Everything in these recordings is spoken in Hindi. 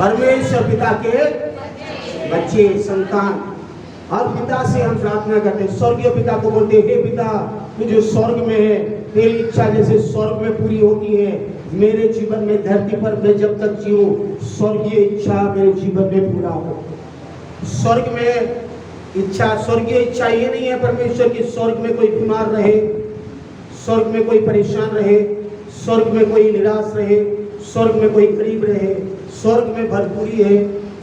परमेश्वर पिता के बच्चे, संतान। और पिता से हम प्रार्थना करते हैं, स्वर्गीय पिता को बोलते हैं, हे पिता तू जो स्वर्ग में है, तेरी इच्छा जैसे स्वर्ग में पूरी होती है, मेरे जीवन में धरती पर मैं जब तक जीऊं, स्वर्गीय इच्छा मेरे जीवन में पूरा हो। स्वर्ग में इच्छा, स्वर्गीय इच्छा ये नहीं है परमेश्वर की स्वर्ग में कोई बीमार रहे, स्वर्ग में कोई परेशान रहे, स्वर्ग में कोई निराश रहे, स्वर्ग में कोई गरीब रहे। स्वर्ग में भरपूरी है,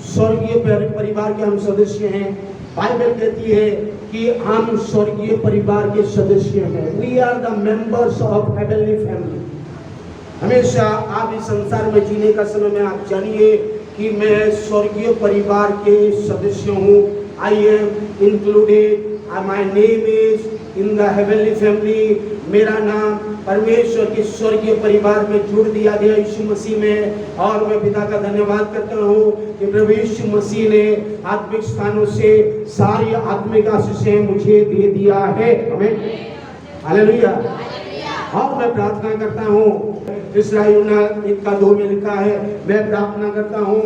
स्वर्गीय परिवार के हम सदस्य हैं। बाइबल कहती है कि हम स्वर्गीय परिवार के सदस्य हैं। We are the members of heavenly family. हमेशा आप इस संसार में जीने का समय में आप जानिए कि मैं स्वर्गीय परिवार के सदस्य हूँ। I am included, my name is in the heavenly family. मेरा नाम परमेश्वर के स्वर्गीय परिवार में जुड़ दिया गया यीशु मसीह में। और मैं पिता का धन्यवाद करता हूँ कि प्रभु यीशु मसीह ने आत्मिक स्थानों से सारी आत्मिक आशीषें मुझे दे दिया है। आमीन, हालेलुया। और मैं प्रार्थना करता हूँ, इस्राएलियों 1:2 में लिखा है, मैं प्रार्थना करता हूँ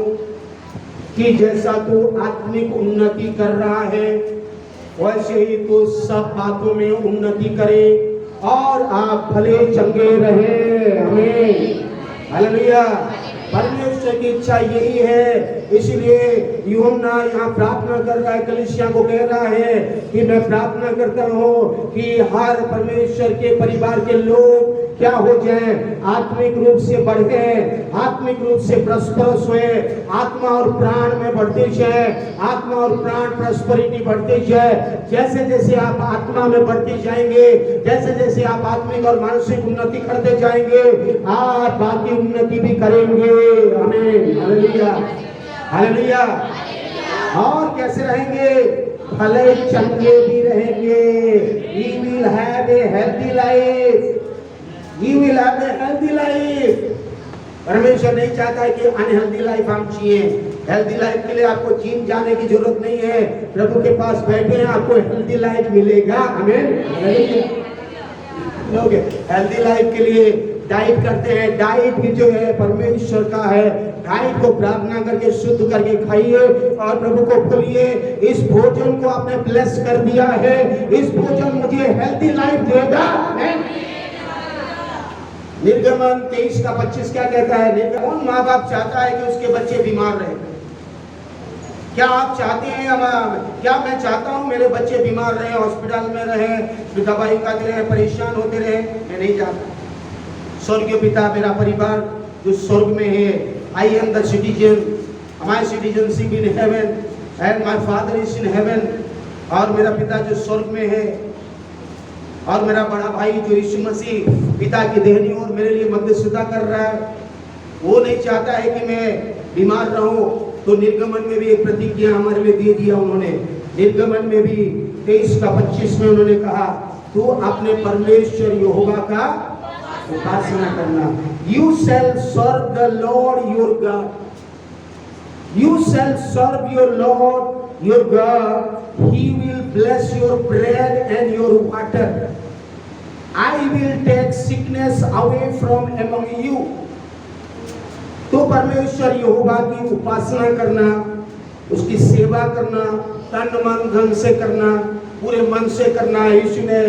कि जैसा तू आत्मिक उन्नति कर रहा है वैसे ही तू सब बातों में उन्नति करे और आप भले चंगे रहे। आमीन, हालेलुया। परमेश्वर की इच्छा यही है, इसलिए यूहन्ना यहाँ प्रार्थना कर रहा है, कलीसिया को कह रहा है कि मैं प्रार्थना करता हूँ कि हर परमेश्वर के परिवार के लोग क्या हो जाए, आत्मिक रूप से बढ़े, आत्मिक रूप से प्रस्पर्श हुए, आत्मा और प्राण में बढ़ते जाए, आत्मा और प्राण प्रॉस्पेरिटी बढ़ते जाए। जैसे जैसे आप आत्मा में बढ़ते जाएंगे, जैसे जैसे आप आत्मिक और मानसिक उन्नति करते जाएंगे, आप बाकी उन्नति भी करेंगे। आमीन, हालेलुया, हालेलुया। और कैसे रहेंगे? भले चंगे भी रहेंगे। We will have a healthy life. We will have a healthy life. परमेश्वर नहीं चाहता है कि अनहेल्दी लाइफ हम जिए। हेल्दी लाइफ के लिए आपको जिम जाने की जरूरत नहीं है, प्रभु के पास बैठे हैं, आपको हेल्दी लाइफ मिलेगा। आमीन, लोग हेल्दी लाइफ के लिए डाइट करते हैं। डाइट भी जो है परमेश्वर का है। डाइट को प्रार्थना करके शुद्ध करके खाइए और प्रभु को बोलिए, इस भोजन को आपने ब्लेस कर दिया है, इस भोजन मुझे हेल्दी लाइफ देगा। निर्गमन 23:25 क्या कहता है? कौन माँ बाप चाहता है कि उसके बच्चे बीमार रहे? क्या आप चाहते हैं? क्या मैं चाहता हूँ मेरे बच्चे बीमार रहे, हॉस्पिटल में रहे, दवाई खाते रहे, परेशान होते रहे? मैं नहीं चाहता। स्वर्गीय पिता, मेरा परिवार जो स्वर्ग में है, I am the citizen, my citizenship in heaven and my father is in heaven. और मेरा पिता जो स्वर्ग में है और मेरा बड़ा भाई जो यीशु मसीह पिता की देहनी और मेरे लिए मध्यस्थता कर रहा है, वो नहीं चाहता है कि मैं बीमार रहूं। तो निर्गमन में भी एक प्रतिज्ञा हमारे लिए दे दिया उन्होंने। निर्गमन में भी 23:25 में उन्होंने कहा, तू अपने परमेश्वर यहोवा का उपासना करना। You shall serve the Lord your God. You shall serve your Lord your God. He will bless your bread and your water. I will take sickness away from among you. तो परमेश्वर यहोवा की उपासना करना, उसकी सेवा करना, तन मन धन से करना, पूरे मन से करना। यीशु ने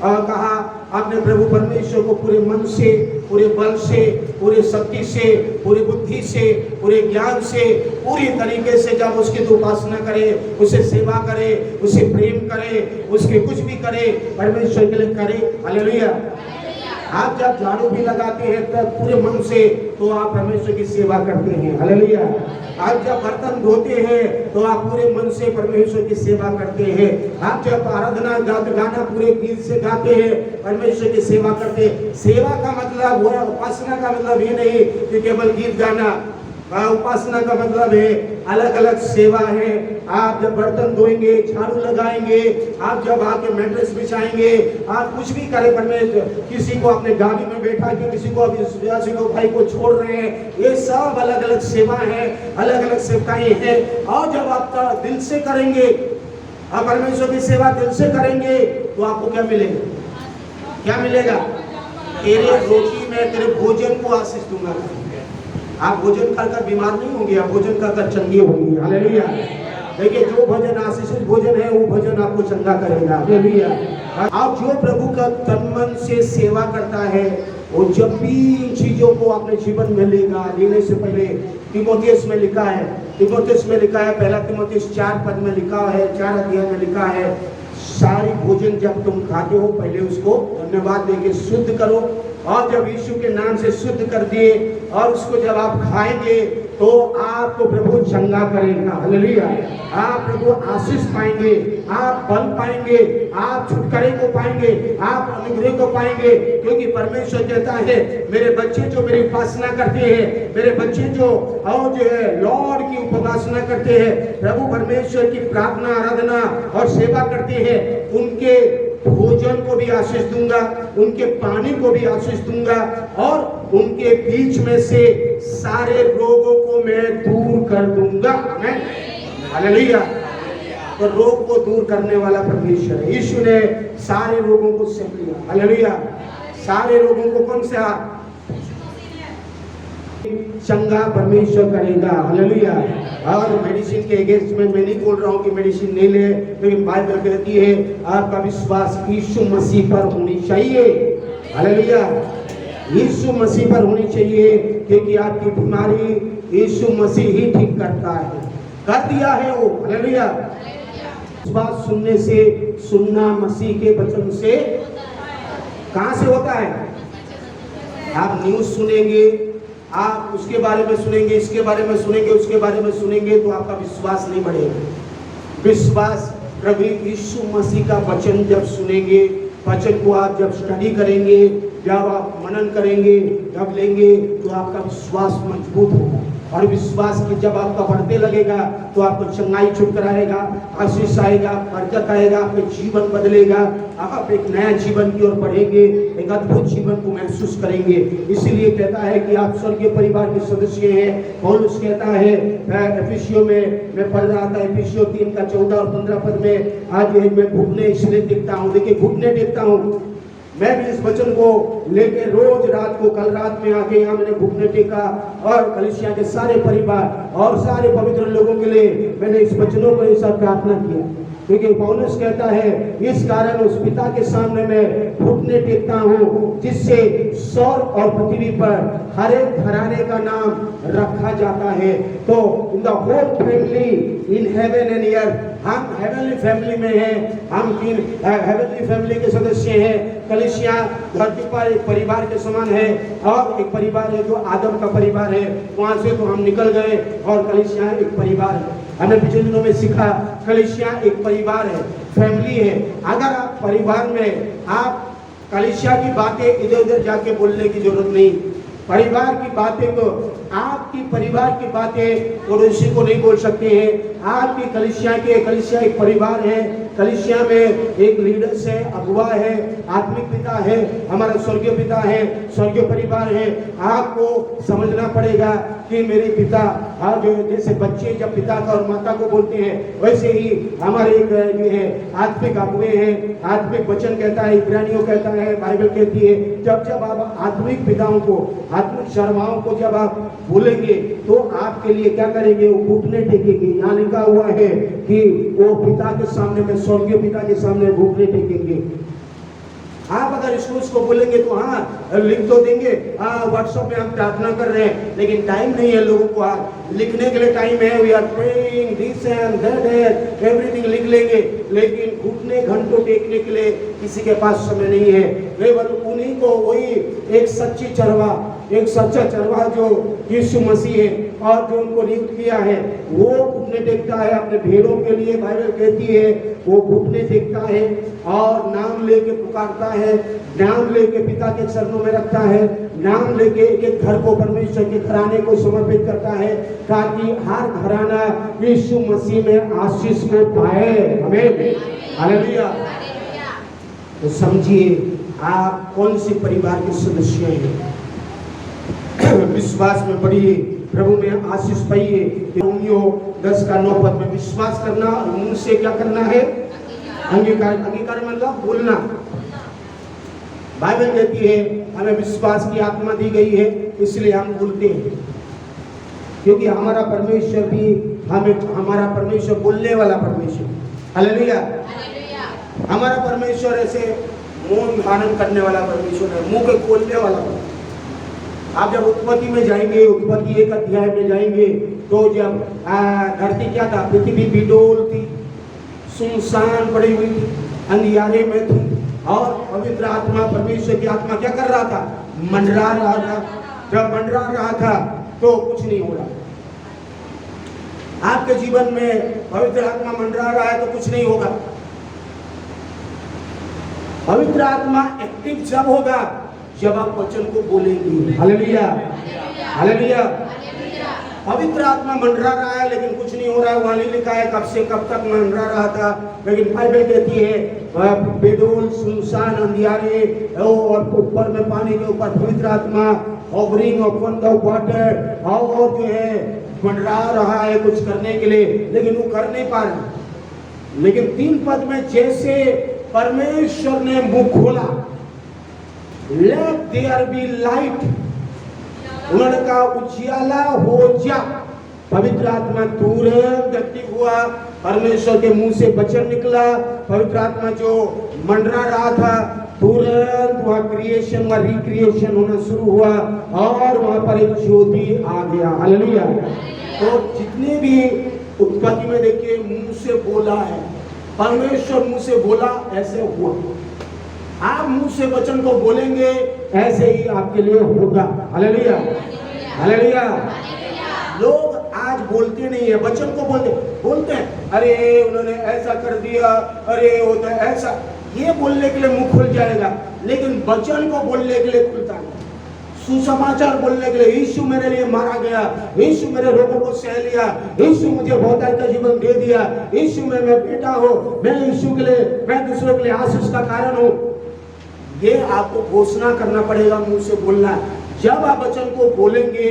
कहा, आपने प्रभु परमेश्वर को पूरे मन से, पूरे बल से, पूरे शक्ति से, पूरी बुद्धि से, पूरे ज्ञान से, पूरी तरीके से जब उसकी उपासना करे, उसे सेवा करे, उसे प्रेम करे, उसके कुछ भी करे, परमेश्वर के लिए करे। हालेलुया। आप जब झाड़ू भी लगाते हैं तब पूरे मन से, तो आप परमेश्वर की सेवा करते हैं। हालेलुया। आप जब बर्तन धोते हैं तो आप पूरे मन से परमेश्वर की सेवा करते हैं। आप जब आराधना गाना पूरे दिल से गाते हैं, परमेश्वर की सेवा करते हैं। सेवा का मतलब हुआ, उपासना का मतलब ये नहीं कि केवल गीत गाना। उपासना का मतलब है अलग अलग सेवा है। आप जब बर्तन धोएंगे, झाड़ू लगाएंगे, आप जब आके मैट्रेस बिछाएंगे, आप कुछ भी करें, परमेश्वर किसी को अपने गाड़ी में बैठा के, किसी को भाई को छोड़ रहे हैं, ये सब अलग अलग सेवा है, अलग अलग सेवकाएं हैं। और जब आप दिल से करेंगे, आप परमेश्वर की सेवा दिल से करेंगे, तो आपको क्या मिलेगा? क्या मिलेगा? तेरे रोटी में तेरे भोजन को आशीष दूंगा। आप भोजन खाकर बीमार नहीं होंगे, आप भोजन खाकर चंगे होंगे। हालेलुया। देखिए जो भोजन आशीषित भोजन है वो भोजन आपको चंगा करेगा। हालेलुया। आप जो प्रभु का तन मन से सेवा करता है वो जब भी इन चीजों को अपने जीवन में लेगा, लेने से पहले तीमुथियुस में लिखा है, तीमुथियुस में लिखा है, पहला तीमुथियुस 4 पद में लिखा है, 4 अध्याय में लिखा है, सारी भोजन जब तुम खाते हो पहले उसको धन्यवाद देके शुद्ध करो, और जब यीशु के नाम से शुद्ध कर दिए और उसको जब आप खाएंगे तो आपको प्रभु चंगा करेगा। हालेलुया। आप प्रभु आशीष पाएंगे, आप बल पाएंगे, आप छुटकारे को पाएंगे, आप अनुग्रह को पाएंगे, क्योंकि परमेश्वर कहता है मेरे बच्चे जो मेरी उपासना करते हैं, मेरे बच्चे जो है लॉर्ड की उपासना करते हैं, प्रभु परमेश्वर की प्रार्थना आराधना और सेवा करते हैं, उनके भोजन को भी आशीष दूंगा, उनके पानी को भी आशीष दूंगा, और उनके बीच में से सारे रोगों को मैं दूर कर दूंगा। आमीन। हालेलुया। तो रोग को दूर करने वाला परमेश्वर है। यीशु ने सारे रोगों को सह लिया। हालेलुया। सारे रोगों को कौन सा चंगा परमेश्वर करेगा। हालेलुया। और मेडिसिन के अगेंस्ट में मैं नहीं बोल रहा हूँ कि मेडिसिन नहीं ले, लेकिन बाइबल कहती है आपका विश्वास यीशु मसीह पर होनी चाहिए। हालेलुया। यीशु मसीह पर होनी चाहिए, क्योंकि आपकी बीमारी यीशु मसीह ही ठीक करता है, कर दिया है वो। हालेलुया। विश्वास सुनने से, सुनना मसीह के वचन से कहां से होता है? आप न्यूज सुनेंगे, आप उसके बारे में सुनेंगे, इसके बारे में सुनेंगे, उसके बारे में सुनेंगे, तो आपका विश्वास नहीं बढ़ेगा। विश्वास प्रभु यीशु मसीह का वचन जब सुनेंगे, वचन को आप जब स्टडी करेंगे, जब आप मनन करेंगे, जब लेंगे, तो आपका विश्वास मजबूत होगा, और विश्वास की जब आपका बढ़ते लगेगा तो आपको चंगाई छुटकारेगा, आशीष आएगा, बरकत आएगा, आपके जीवन बदलेगा, आप एक नया जीवन की ओर बढ़ेंगे, एक अद्भुत जीवन को महसूस करेंगे। इसीलिए कहता है कि आप स्वर्गीय परिवार के सदस्य हैं। पौलुस कहता है एफिसियों में, मैं पढ़ रहा था एफिसियों 3 का 14 और 15 पद में, आज मैं घुटने इसलिए देखता हूँ, देखिए घुटने देखता हूँ, मैं भी इस वचन को लेके रोज रात को, कल रात में आके यहाँ मैंने घुटने टेका, और कलीसिया के सारे परिवार और सारे पवित्र लोगों के लिए मैंने इस वचनों को ऐसा प्रार्थना किया, क्योंकि पौलुस कहता है इस कारण उस पिता के सामने मैं घुटने टेकता हूँ जिससे स्वर्ग और पृथ्वी पर हर एक घराने का नाम रखा जाता है। तो in the whole family in heaven and earth, हम हेवनली फैमिली में हैं, हम 3 हेवनली फैमिली के सदस्य हैं। कलीसिया धरती पर एक परिवार के समान है, और एक परिवार है जो आदम का परिवार है, वहां से तो हम निकल गए, और कलीसिया एक परिवार है। हमने पिछले दिनों में सीखा कलीसिया एक परिवार है, फैमिली है। अगर आप परिवार में, आप कलीसिया की बातें इधर उधर जाके बोलने की जरूरत नहीं, परिवार की बातें को, आपकी परिवार की बातें पड़ोसी को नहीं बोल सकते हैं। आपकी कलीसिया एक परिवार है, कलीसिया में एक लीडर्स है, अगुवा है, आत्मिक पिता है, हमारा स्वर्गीय पिता है, स्वर्गीय परिवार है। आपको समझना पड़ेगा कि मेरे पिता, जो जैसे बच्चे जब पिता का और माता को बोलते हैं, वैसे ही हमारे एक जो है आत्मिक अगुवे हैं। आत्मिक वचन कहता है, इब्रानियों कहता है, बाइबल कहती है, जब आप आत्मिक पिताओं को, आत्मिक शर्माओं को जब आप बोलेंगे तो आपके लिए क्या करेंगे? वो घुटने टेकेंगे। यहाँ लिखा हुआ है कि वो पिता के सामने में, स्वर्गीय पिता के सामने घुटने टेकेंगे। आप अगर इसको बोलेंगे तो हाँ लिख तो देंगे, व्हाट्सएप में हम प्रार्थना कर रहे हैं, लेकिन टाइम नहीं है लोगों को लिखने के लिए। टाइम है, we are praying this and that and everything लिख लेंगे, लेकिन घुटने घंटों टेकने के लिए किसी के पास समय नहीं है। केवल उन्हीं को, वही एक सच्ची चरवा, एक सच्चा चरवा जो यीशु मसीह है और जो उनको नियुक्त किया है, वो घुटने टेकता है अपने भेड़ों के लिए। बाइबल कहती है वो घुटने टेकता है और नाम लेके पुकारता है, नाम लेके पिता के चरणों में रखता है, नाम लेके एक एक घर को, परमेश्वर के घराने को समर्पित करता है, ताकि हर घराना यीशु मसीह में आशीष को पाए। आमीन, हालेलुया। तो समझिए आप कौन सी परिवार के सदस्य हैं। विश्वास में बढ़िए, प्रभु में आशीष पाइए। रोमियो 10 का 9 पद में विश्वास करना और मुंह से क्या करना है? अंगीकार। अंगीकार मतलब बोलना। बाइबल कहती है हमें विश्वास की आत्मा दी गई है, इसलिए हम बोलते हैं। क्योंकि हमारा परमेश्वर भी हमारा परमेश्वर बोलने वाला परमेश्वर, हालेलुया। हमारा परमेश्वर ऐसे मौन धारण करने वाला परमेश्वर है, मुंह के खोलने वाला परमेश्वर। आप जब उत्पत्ति में जाएंगे, उत्पत्ति 1 अध्याय में जाएंगे, तो जब धरती क्या था, पृथ्वी बिडोल थी, सुनसान पड़ी हुई थी, अंधियारे में थी, और पवित्र आत्मा, परमेश्वर की आत्मा क्या कर रहा था, मंडरा रहा था। जब मंडरा रहा था तो कुछ नहीं हो रहा। आपके जीवन में पवित्र आत्मा मंडरा रहा है तो कुछ नहीं होगा। पवित्र आत्मा एक्टिव जब होगा जब आप वचन को बोलेंगे, हालेलुया, हालेलुया। पवित्र आत्मा मंडरा रहा है लेकिन कुछ नहीं हो रहा है, वहां लिखा है कब से कब तक मंडरा रहा था, लेकिन बाइबल कहती है बेडोल, सुनसान, अंधियारे, और ऊपर में पानी के ऊपर पवित्र आत्मा hovering upon the water, और जो है मंडरा रहा है कुछ करने के लिए, लेकिन वो कर नहीं पा रहा। लेकिन 3 पद में जैसे परमेश्वर ने मुंह खोला, let there be light, उन्होंने कहा उजियाला हो जा, पवित्र आत्मा तुरंत एक्टिव हुआ, परमेश्वर के मुंह से वचन निकला, पवित्र आत्मा जो मंडरा रहा था तुरंत वहाँ क्रिएशन व रिक्रिएशन होना शुरू हुआ, और वहाँ पर एक ज्योति आ गया, हालेलुया। तो जितने भी उत्पत्ति में देखिए मुंह से बोला है, परमेश्वर मुंह से बोला, ऐसे हुआ। आप मुंह से वचन को बोलेंगे ऐसे ही आपके लिए होगा, हालेलुया, हालेलुया। लोग आज बोलते नहीं है, वचन को बोलते हैं, अरे उन्होंने ऐसा कर दिया, अरे होता है ऐसा, ये बोलने के लिए मुंह खुल जाएगा, लेकिन वचन को बोलने के लिए खुलता नहीं। सुसमाचार बोलने के लिए, यीशु मेरे लिए मारा गया, यीशु मेरे रोगों को सह लिया, यीशु मुझे बहुतायत का जीवन दे दिया, यीशु में मैं बेटा हूँ, मैं यीशु के लिए, मैं दूसरों के लिए आशीष का कारण हूँ, ये आपको घोषणा करना पड़ेगा, मुंह से बोलना। जब आप वचन को बोलेंगे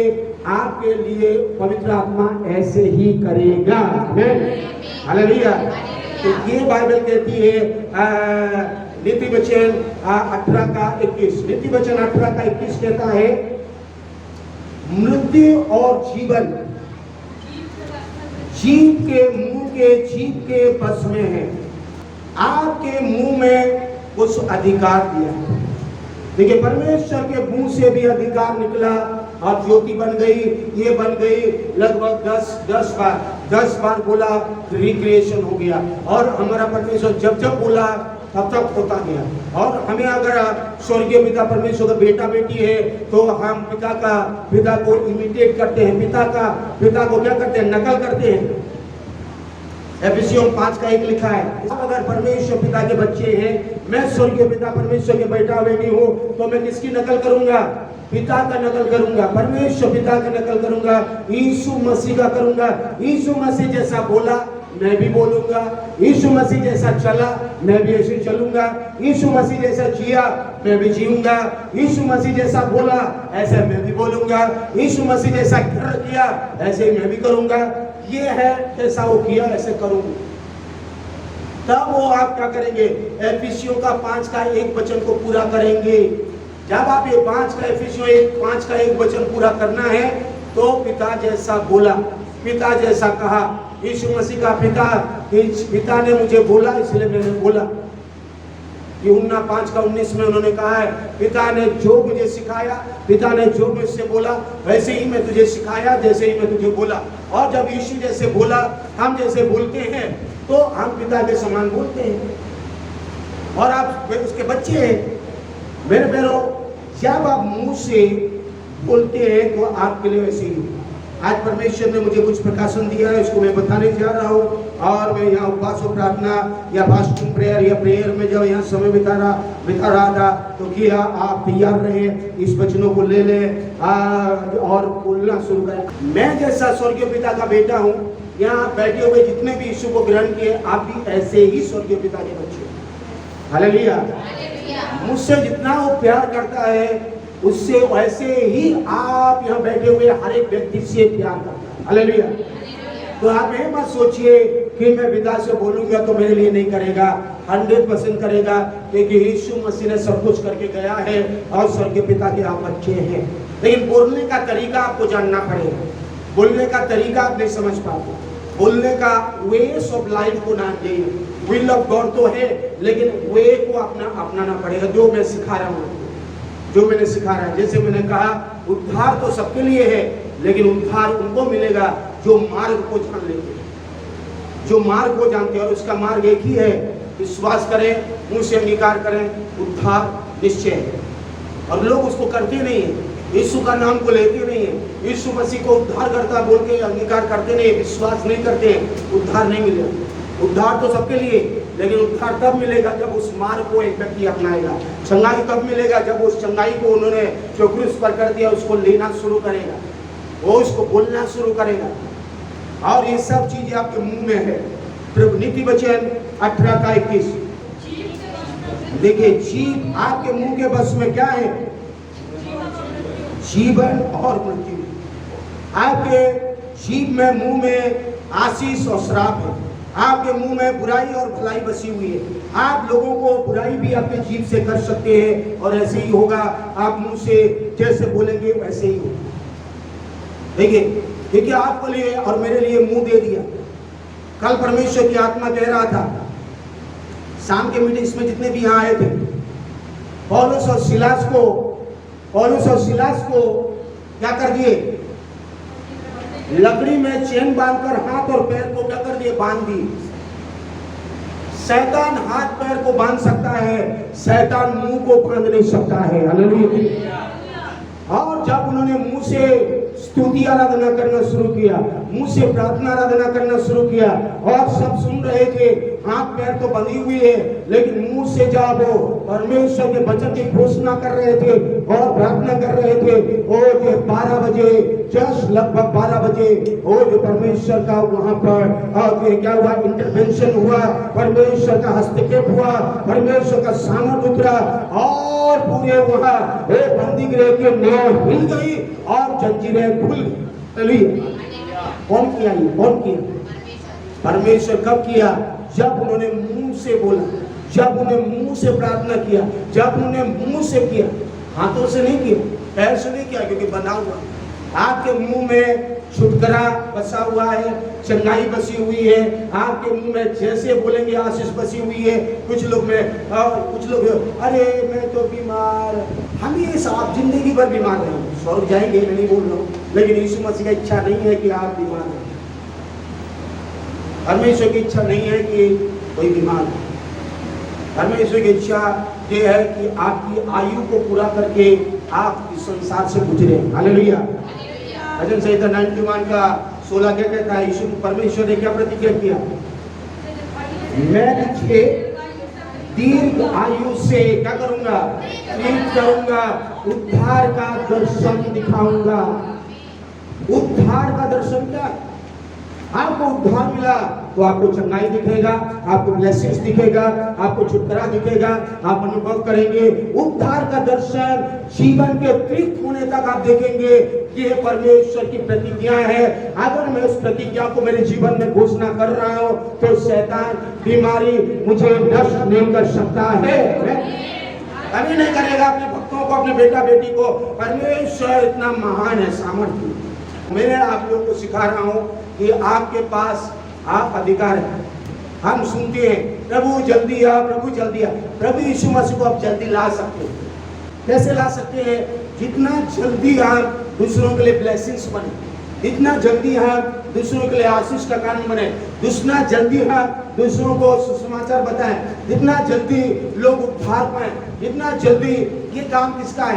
आपके लिए पवित्र आत्मा ऐसे ही करेगा, हालेलुया। तो ये बाइबल कहती है नीति वचन 18 का 21, नीति वचन 18 का 21 कहता है, मृत्यु और जीवन जीव के बस में है, आपके मुंह में उस अधिकार दिया है। देखिए परमेश्वर के मुंह से भी अधिकार निकला और ज्योति बन गई, ये बन गई, लगभग 10 बार बोला, रिक्रिएशन हो गया, और हमारा परमेश्वर जब जब बोला तब तक होता गया। और हमें अगर स्वर्गीय पिता परमेश्वर का बेटा बेटी है तो हम पिता को इमिटेट करते हैं, पिता को क्या करते हैं, नकल करते हैं। एफिसियों 5 का 1 लिखा है, अगर परमेश्वर पिता के बच्चे हैं, मैं स्वर्गीय पिता परमेश्वर के बेटा बेटी हूँ, तो मैं किसकी नकल करूंगा, पिता का नकल करूंगा, परमेश्वर पिता का नकल करूंगा, यीशु मसीह का करूंगा। यीशु मसीह जैसा बोला मैं भी बोलूंगा, यीशु मसीह जैसा चला मैं भी ऐसे चलूंगा, यीशु मसीह जैसा जिया मैं भी जीऊंगा, यीशु मसीह जैसा बोला ऐसे मैं भी बोलूंगा, यीशु मसीह जैसा किया ऐसे मैं भी करूंगा, ये है जैसा वो किया ऐसे करूंगा। तब वो आप क्या करेंगे, एफिसियों का 5 का 1 वचन को पूरा करेंगे। जब आप ये 5 का 1 वचन पूरा करना है तो पिता जैसा बोला, पिता जैसा कहा, यीशु मसीह का पिता ने मुझे बोला इसलिए मैंने बोला। यूहन्ना 5 का 19 में उन्होंने कहा है, पिता ने जो मुझे सिखाया, पिता ने जो मुझसे बोला वैसे ही मैं तुझे सिखाया, जैसे ही मैं तुझे बोला। और जब यीशु जैसे बोला, हम जैसे बोलते हैं तो हम पिता के समान बोलते हैं, और आप उसके बच्चे हैं। मेरे प्यारो, जब आप मुंह से बोलते हैं तो आपके लिए वैसे ही। आज परमेश्वर ने मुझे कुछ प्रकाशन दिया है, इसको मैं बताने जा रहा हूँ, और मैं यहाँ उपवास और प्रार्थना या फास्टिंग प्रेयर या प्रेयर में जब यहाँ समय बिता रहा था तो किया आप तैयार रहे, इस वचनों को ले लें और बोलना शुरू करें। मैं जैसा स्वर्गीय पिता का बेटा हूँ, यहाँ बैठे हुए जितने भी यीशु को ग्रहण किए आप भी ऐसे ही स्वर्गीय पिता के बच्चे, हालेलुया। मुझसे जितना वो प्यार करता है उससे वैसे ही आप यहाँ बैठे हुए हर एक व्यक्ति से प्यार करता है, हालेलुया। तो आप ये मत सोचिए कि मैं पिता से बोलूंगा तो मेरे लिए नहीं करेगा, 100% करेगा, क्योंकि यीशु मसीह ने सब कुछ करके गया है और स्वर्गीय पिता के आप बच्चे हैं। लेकिन बोलने का तरीका आपको जानना पड़ेगा। बोलने का तरीका आप नहीं समझ पाते, बोलने का वेस ऑफ लाइफ को ना चाहिए। विल ऑफ गॉड तो है, लेकिन वे को अपनाना पड़ेगा। जो मैं सिखा रहा हूँ, जो मैंने सिखा रहा है, जैसे मैंने कहा उद्धार तो सबके लिए है, लेकिन उद्धार उनको मिलेगा जो मार्ग को जान लेते हैं, जो मार्ग को जानते हैं। और उसका मार्ग एक ही है, विश्वास करें, मुंह से अंगीकार करें, उद्धार निश्चय है। और लोग उसको करते नहीं है, यीशु का नाम को लेते नहीं है, यीशु मसीह को उद्धार करता बोल के अंगीकार करते नहीं, विश्वास नहीं करते हैं, उद्धार नहीं मिलेगा। उद्धार तो सबके लिए, लेकिन उद्धार तब मिलेगा जब उस मार्ग को एक व्यक्ति अपनाएगा। चंगाई तब मिलेगा जब उस चंगाई को उन्होंने जो क्रूस पर कर दिया उसको लेना शुरू करेगा, वो उसको बोलना शुरू करेगा। और ये सब चीजें आपके मुंह में है। प्रभु नीति वचन 18:21 देखिए, जीव आपके मुंह के बस में क्या है? जीवन और मृत्यु। आपके जीव में, मुंह में आशीष और श्राप है। आपके मुंह में बुराई और भलाई बसी हुई है। आप लोगों को बुराई भी आपके जीभ से कर सकते हैं, और ऐसे ही होगा। आप मुंह से जैसे बोलेंगे वैसे ही होगा। देखिए, क्योंकि आपके लिए और मेरे लिए मुंह दे दिया। कल परमेश्वर की आत्मा कह रहा था, शाम के मीटिंग्स में जितने भी यहाँ आए थे, पौलुस और सिलास को क्या कर दिए? लकड़ी में चेन बांधकर हाथ और पैर को क्या कर दिए? बांध दिए। शैतान हाथ पैर को बांध सकता है, शैतान मुंह को बांध नहीं सकता है। हालेलुया। और जब उन्होंने मुंह से स्तुति आराधना करना शुरू किया, मुंह से प्रार्थना आराधना करना शुरू किया, और सब सुन रहे थे, हाथ पैर तो बंधी हुई है, लेकिन मुंह से जब वो परमेश्वर के वचन की घोषणा कर रहे थे और प्रार्थना कर रहे थे, और जो 12 बजे, जस्ट लगभग 12 बजे, और जो परमेश्वर का वहां पर क्या हुआ? इंटरवेंशन हुआ, परमेश्वर का हस्तक्षेप हुआ, परमेश्वर का सामर्थ उतरा, और पूरे वहां बंदी गृह के नाव हिल गई और जंजीरें खुल गई। कौन किया ये? कौन किया? परमेश्वर। कब किया? जब उन्होंने मुंह से बोला, जब उन्होंने मुंह से प्रार्थना किया, जब उन्होंने मुंह से किया, हाथों से नहीं किया, पैर से नहीं किया, क्योंकि बना हुआ आपके मुंह में छुटकारा बसा हुआ है, चंगाई बसी हुई है। आपके मुंह में जैसे बोलेंगे आशीष बसी हुई है। कुछ लोग अरे मैं तो बीमार, हमेशा आप जिंदगी भर बीमार रहेंगे, स्वर्ग जाएंगे मैं नहीं बोल रहा हूँ, लेकिन यीशु मसीह की इच्छा नहीं है कि आप बीमार रहें। परमेश्वर की इच्छा नहीं है कि कोई बीमार हो। परमेश्वर की इच्छा ये है कि आपकी आयु को पूरा करके आप इस संसार से गुजरे। हालेलुया। भजन संहिता 91 का 16 क्या कहता है? यीशु परमेश्वर ने क्या प्रतिज्ञा किया? मैं तुझे दीर्घ आयु से क्या करूंगा? प्रेरित करूंगा, उद्धार का दर्शन दिखाऊंगा। उद्धार का दर्शन क्या? आपको उद्धार मिला तो आपको चंगाई दिखेगा, आपको ब्लेसिंग्स दिखेगा, आपको छुटकारा दिखेगा, आप अनुभव करेंगे। उद्धार का दर्शन जीवन के तृप्त होने तक आप देखेंगे कि ये परमेश्वर की प्रतिज्ञा है। अगर मैं उस प्रतिज्ञा को मेरे जीवन में घोषणा कर रहा हूं तो शैतान, बीमारी मुझे नष्ट नहीं कर सकता है। अभी नहीं करेगा अपने भक्तों को, अपने बेटा बेटी को। परमेश्वर इतना महान है, सामर्थ्य। मैं आप लोगों को सिखा रहा हूं कि आपके पास आप अधिकार है। हम सुनते हैं प्रभु जल्दी आ, प्रभु जल्दी आ। प्रभु यीशु मसीह को आप जल्दी ला सकते हैं। कैसे ला सकते हैं? जितना जल्दी आप दूसरों के लिए ब्लेसिंग्स बने, जितना जल्दी आप दूसरों के लिए आशीष का कारण बने, जितना जल्दी आप दूसरों को सुसमाचार बताएं, जितना जल्दी लोग उद्धार पाएं, जितना जल्दी। ये काम किसका है?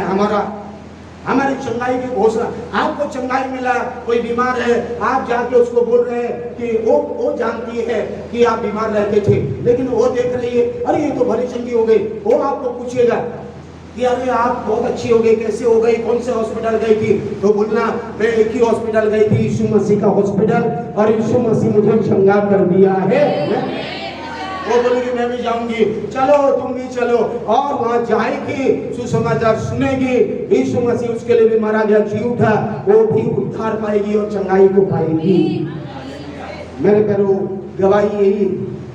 हमारी चंगाई की घोषणा। आपको चंगाई मिला, कोई बीमार है, आप जाके उसको बोल रहे हैं कि वो जानती है कि आप बीमार रहते थे, लेकिन वो देख रही है, अरे ये तो भली चंगी हो गई। वो आपको पूछेगा कि अरे आप बहुत अच्छी हो गई, कैसे हो गई, कौन से हॉस्पिटल गई थी? तो बोलना मैं एक ही हॉस्पिटल गई थी, यीशु मसीह का हॉस्पिटल, और यीशु मसीह मुझे चंगा कर दिया है। वो बोलेगी मैं भी जाऊंगी। चलो तुम भी चलो, और वहां जाएगी, सुसमाचार सुनेगी, यीशु मसीह उसके लिए भी मारा गया, जी उठा, वो भी उद्धार पाएगी और चंगाई को पाएगी। मेरे प्यारो, गवाही यही।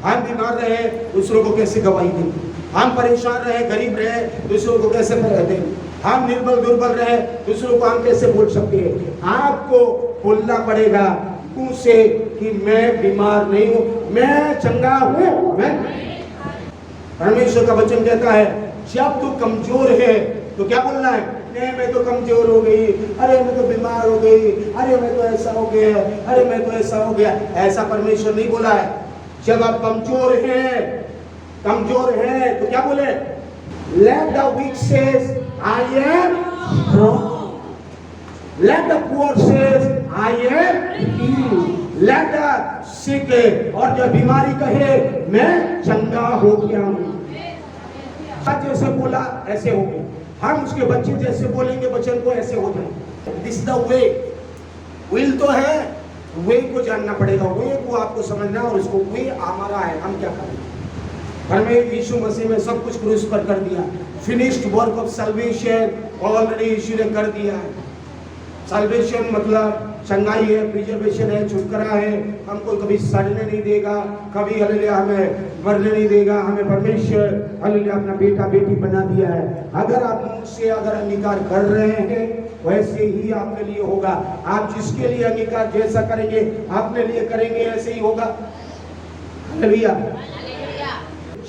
हम बीमार रहे, दूसरों को कैसे गवाही दें? हम परेशान रहे, गरीब रहे, दूसरों को कैसे दें? हम निर्बल दुर्बल रहे, दूसरों को हम कैसे बोल सकते हैं? आपको बोलना पड़ेगा मुंह से कि मैं बीमार नहीं हूं, मैं चंगा हूं। मैं परमेश्वर का वचन कहता है जब तू कमजोर है तो क्या बोलना है? नहीं मैं तो कमजोर हो गई, अरे मैं तो बीमार हो गई, अरे मैं तो ऐसा हो गया, अरे मैं तो ऐसा हो गया। ऐसा परमेश्वर नहीं बोला है। जब आप कमजोर हैं तो क्या बोले? Let the weak says I am strong. Let the poor says I am healed. Let the sick और जो बीमारी कहे मैं चंगा हो गया हूँ। जैसे बोला ऐसे हो गया। हम उसके बच्चे जैसे बोलेंगे वचन को ऐसे हो जाए। This the way. विल तो है, वे को जानना पड़ेगा, वे को आपको समझना और उसको वे हमारा है, हम क्या करें। परमेश्वर यीशु मसीह में सब कुछ क्रूस पर कर दिया। Finished work of salvation already यीशु ने कर दिया है। सल्वेशन मतलब चंगाई है, प्रिजर्वेशन है, छुटकारा है। हमको कभी सड़ने नहीं देगा, कभी हालेलुया हमें मरने नहीं देगा। हमें परमेश्वर हालेलुया अपना बेटा बेटी बना दिया है। अगर आप मुझसे अगर अंगीकार कर रहे हैं वैसे ही आपके लिए होगा। आप जिसके लिए अंगीकार जैसा करेंगे अपने लिए करेंगे ऐसे ही होगा। हालेलुया।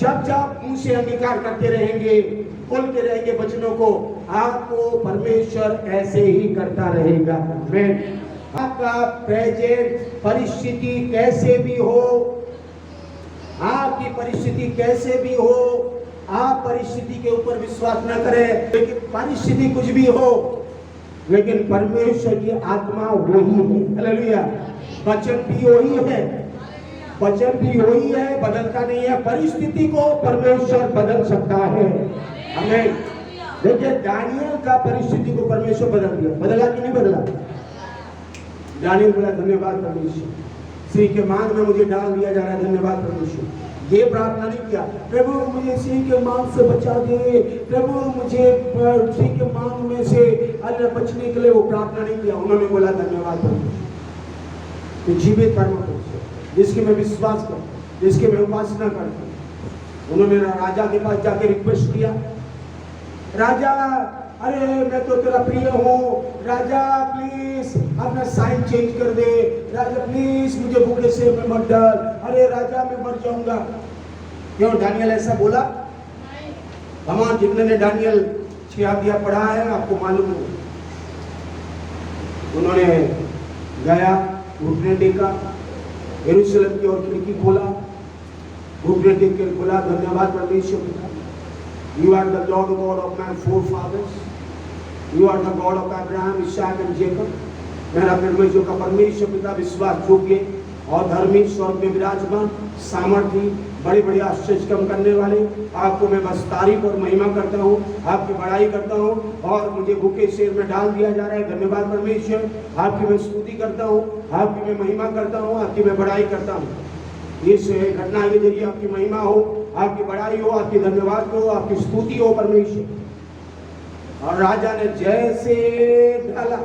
जब जब मुंह से अंगीकार करते रहेंगे, बोलते रहेंगे वचनों को, आपको परमेश्वर ऐसे ही करता रहेगा। आमीन। आपका प्रेजेंट परिस्थिति कैसे भी हो, आपकी परिस्थिति कैसे भी हो, आप परिस्थिति के ऊपर विश्वास न करें। लेकिन परिस्थिति कुछ भी हो, लेकिन परमेश्वर की आत्मा वही है। हालेलुया। वचन भी वही है, वचन भी वही है, बदलता नहीं है। परिस्थिति को परमेश्वर बदल सकता है। हमें देखिए दानियल का परिस्थिति को परमेश्वर बदल दिया। बदला कि नहीं बदला? दानियल बोला धन्यवाद परमेश्वर, सिंह के मांग में मुझे डाल दिया जा रहा है, धन्यवाद परमेश्वर। ये प्रार्थना नहीं किया प्रभु मुझे सिंह के मांग से बचा दे, प्रभु मुझे सिंह के मांग में से अन्य बचने के लिए वो प्रार्थना नहीं किया। उन्होंने बोला धन्यवाद परमेश्वर। तो जीवित परमेश्वर जिसके मैं विश्वास करता हूं, जिसके मैं उपासना करता हूं। उन्होंने राजा के पास जाके रिक्वेस्ट किया, राजा अरे मैं तो तेरा प्रिय हूँ, राजा प्लीज अपना साइन चेंज कर दे, राजा प्लीज मुझे भूखे से में मत डाल, अरे राजा मैं मर जाऊंगा। क्यों दानियल ऐसा बोला? हमारे जितने ने दानियल 6 अध्याय पढ़ा है आपको मालूम हो। उन्होंने गया, घुटने टेका, यरूशलेम की ओर खिड़की खोला, घुटने टेक कर बोला धन्यवाद परमेश्वर पिता, You are the Lord God of my forefathers. You are the God of Abraham, Isaac and Jacob. मेरा परमेश्वर का परमेश्वर पिता विश्वास योग्य और धर्मी, स्वर्ग में विराजमान, सामर्थी, बड़े बड़े आश्चर्य काम करने वाले, आपको मैं बस तारीफ और महिमा करता हूँ, आपकी बड़ाई करता हूँ। और मुझे भूखे शेर में डाल दिया जा रहा है, धन्यवाद परमेश्वर। आपकी मैं स्तुति करता हूँ, आपकी मैं महिमा करता हूँ, आपकी मैं बड़ाई करता हूँ। इस घटना के जरिए आपकी महिमा हो, आपकी बड़ाई हो, आपकी धन्यवाद हो, आपकी स्तुति हो परमेश्वर। और राजा ने जैसे डाला,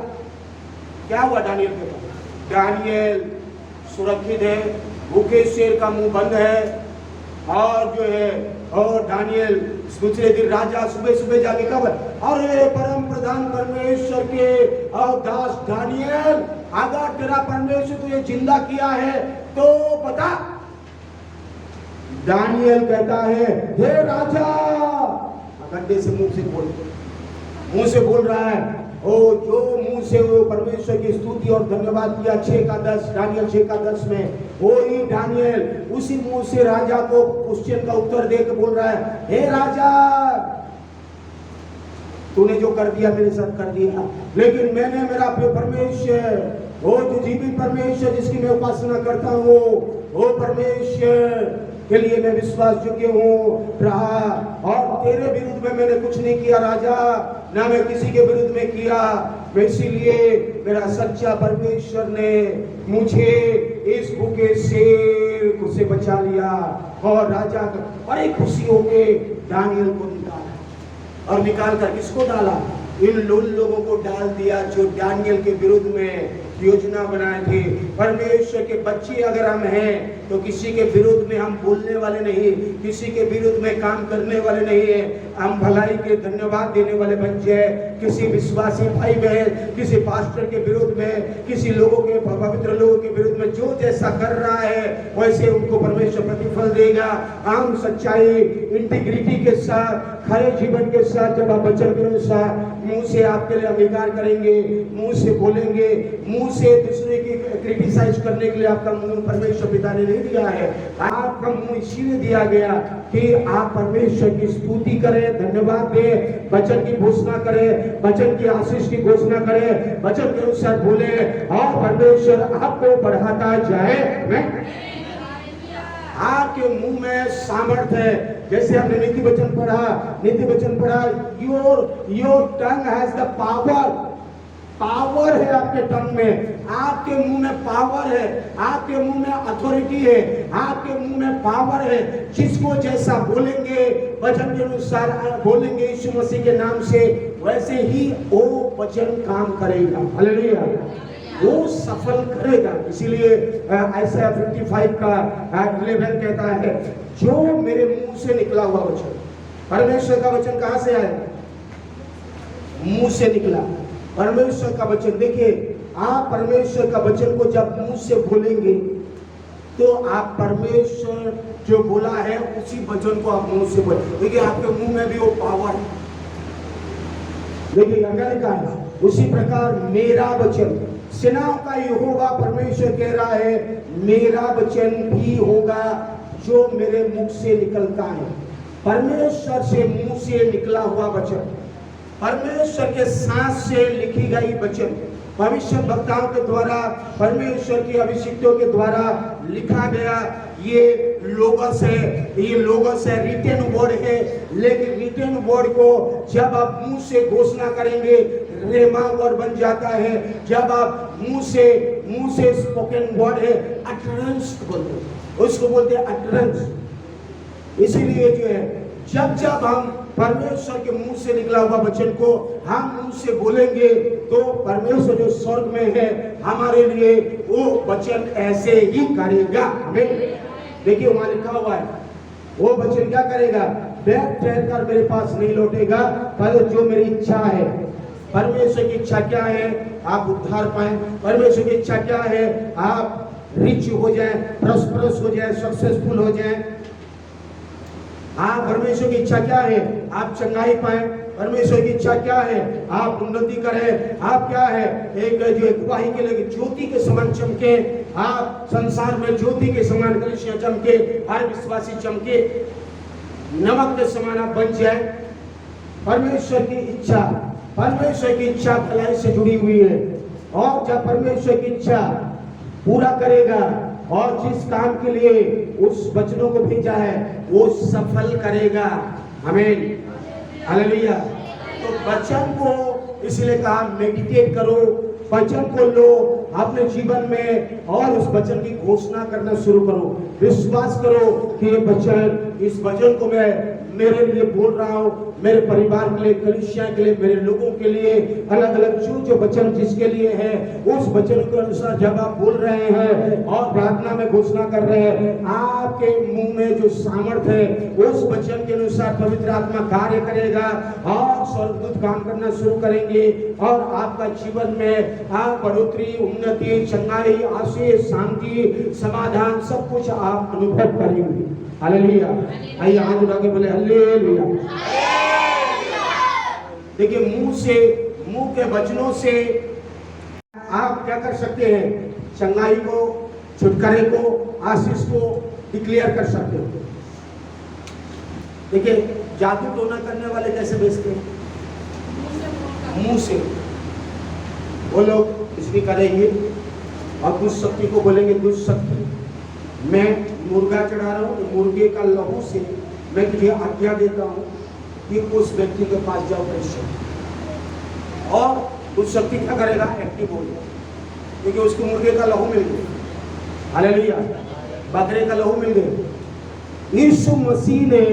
क्या हुआ दानियल के पास? दानियल सुरक्षित है, भूखे शेर का मुंह बंद है। और जो है और दानियल दूसरे दिन राजा सुबह सुबह जाके कब, अरे परम प्रधान परमेश्वर के दास दानियल, अगर तेरा परमेश्वर तुझे जिंदा किया है तो बता। दानियल कहता है हे राजा, गड्ढे से मुंह से बोल रहा है। ओ जो मुंह से वो परमेश्वर की स्तुति और धन्यवाद किया 6:10 दानियल 6:10 में, वो ही दानियल उसी मुंह से राजा को क्वेश्चन का उत्तर दे के बोल रहा है हे राजा, तूने जो कर दिया मेरे साथ कर दिया, लेकिन मैंने मेरा परमेश्वर, वो जो जीवित परमेश्वर जिसकी मैं उपासना करता हूँ, वो परमेश्वर के लिए मैं विश्वास योग्य हूँ रहा। और तेरे विरुद्ध में मैंने कुछ नहीं किया राजा, ना मैं किसी के विरुद्ध में किया। इसीलिए मेरा सच्चा परमेश्वर ने मुझे इस भूखे शेर से बचा लिया। और राजा बड़ी खुशी होके दानियल को निकाला, और निकाल कर किसको डाला? इन लोगों को डाल दिया जो दानियल के विरुद्ध में योजना बनाए थे। परमेश्वर के बच्चे अगर हम हैं तो किसी के विरुद्ध में हम बोलने वाले नहीं, किसी के विरुद्ध में काम करने वाले नहीं है। हम भलाई के धन्यवाद देने वाले बन जाए। किसी विश्वासी भाई बहन, किसी पास्टर के विरुद्ध में, किसी लोगों के पवित्र लोगों के विरुद्ध में जो जैसा कर रहा है वैसे उनको परमेश्वर प्रतिफल देगा। आम सच्चाई, इंटीग्रिटी के साथ, खरे जीवन के साथ जब आप वचन के अनुसार मुंह से आपके लिए अंगीकार करेंगे, मुंह से बोलेंगे, मुंह से दूसरे की क्रिटिसाइज करने के लिए आपका मुंह परमेश्वर पिता ने नहीं दिया है। आपका मुंह इसीलिए दिया गया कि आप परमेश्वर की स्तुति करें, धन्यवाद दें, वचन की घोषणा करें, वचन की आशीष की घोषणा करें, वचन के अनुसार बोले और परमेश्वर आपको बढ़ाता जाए। आपके मुंह में सामर्थ्य है। जैसे आपने नीति वचन पढ़ा, your tongue has the power है आपके टंग में, आपके मुंह में पावर है, आपके मुंह में अथॉरिटी है, आपके मुंह में पावर है। जिसको जैसा बोलेंगे, वचन के अनुसार बोलेंगे यीशु मसीह के नाम से, वैसे ही वो वचन काम करेगा। हालेलुया, वो सफल करेगा। इसीलिए ऐसा 55 का 11 कहता है, जो मेरे मुंह से निकला हुआ वचन, परमेश्वर का वचन कहां से आया? मुंह से निकला। परमेश्वर का वचन, देखिए आप परमेश्वर का वचन को जब मुंह से बोलेंगे तो आप परमेश्वर जो बोला है उसी वचन को आप मुंह से बोले। देखिए आपके मुंह में भी वो पावर है। देखिए अगर लिखा है उसी प्रकार मेरा वचन, सेनाओं का यहोवा परमेश्वर कह रहा है, मेरा वचन भी होगा जो मेरे मुख से निकलता है। परमेश्वर से मुंह से निकला हुआ वचन, परमेश्वर के सांस से लिखी गई वचन, भविष्य वक्ताओं के द्वारा, परमेश्वर की अभिषिक्तों के द्वारा लिखा गया ये लोगोस है, ये लोगोस है, रिटन वर्ड है। लेकिन रिटन वर्ड को जब आप मुंह से घोषणा करेंगे रेमा वर्ड बन जाता है। जब आप मुंह से स्पोकन वर्ड है, अटरेंस बोलते हैं, उसको बोलते हैं अटरेंस। इसीलिए जो है जब हम परमेश्वर के मुंह से निकला हुआ वचन को हम मुंह से बोलेंगे तो परमेश्वर जो स्वर्ग में है हमारे लिए वो वचन ऐसे ही करेगा। हमें देखिए वहां लिखा हुआ है, वो वचन क्या करेगा? बैठ कर मेरे पास नहीं लौटेगा, पर जो मेरी इच्छा है। परमेश्वर की इच्छा क्या है? आप उद्धार पाए। परमेश्वर की इच्छा क्या है? आप रिच हो जाए, प्रॉस्परस हो जाए, सक्सेसफुल हो जाए। आप परमेश्वर की इच्छा क्या है? आप चंगाई पाए। परमेश्वर की इच्छा क्या है? आप उन्नति करें। आप क्या है? एक जो गवाही के लिए ज्योति के समान चमके, आप संसार में ज्योति के समान कलीसिया चमके, हर विश्वासी चमके, नमक के समान आप बन जाए। परमेश्वर की इच्छा भलाई से जुड़ी हुई है। और जब परमेश्वर की इच्छा पूरा करेगा और जिस काम के लिए उस वचनों को भेजा है वो सफल करेगा। आमीन, हालेलुया। तो वचन को इसलिए कहा मेडिटेट करो, वचन को लो अपने जीवन में और उस वचन की घोषणा करना शुरू करो। विश्वास करो कि ये वचन, इस वचन को मैं मेरे लिए बोल रहा हूँ, मेरे परिवार के लिए, कलीसिया के लिए, मेरे लोगों के लिए, अलग अलग जो वचन जिसके लिए है उस वचन के अनुसार जब आप बोल रहे हैं और प्रार्थना में घोषणा कर रहे हैं, आपके मुंह में जो सामर्थ्य है उस वचन के अनुसार पवित्र आत्मा कार्य करेगा और स्वर्गदूत काम करना शुरू करेंगे और आपका जीवन में आप बढ़ोतरी, उन्नति, चंगाई, आशीष, शांति, समाधान सब कुछ आप अनुभव करेंगे। हालेलुया। आइए हाथ उठा के बोले हालेलुया। देखिए मुंह के वचनों से आप क्या कर सकते हैं? चंगाई को, छुटकारे को, आशीष को डिक्लेयर कर सकते हो। देखिए जादू टोना करने वाले कैसे बेचते हैं? मुंह से वो लोग इसलिए करेंगे और दुष्ट शक्ति को बोलेंगे, दुष्ट शक्ति मैं मुर्गा चढ़ा रहा हूँ, मुर्गे का लहू से मैं तुझे आज्ञा देता हूँ कि उस व्यक्ति के पास जाओ परिश्रम। और उस शक्ति क्या करेगा? एक्टिव हो जाए, क्योंकि उसको मुर्गे का लहू मिल गया। हालेलुया। बकरे का लहू मिल गया। यीशु मसीह ने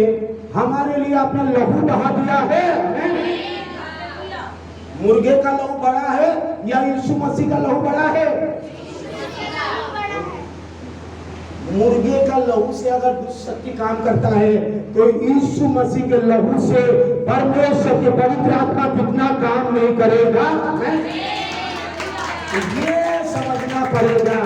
हमारे लिए अपना लहू बहा दिया है। मुर्गे का लहू बड़ा है या यीशु मसीह का लहू बड़ा है? मुर्गे का लहू से अगर दुष्शक्ति काम करता है तो यीशु मसीह के लहू से परमेश्वर के पवित्र आत्मा कितना काम नहीं करेगा? ये समझना पड़ेगा,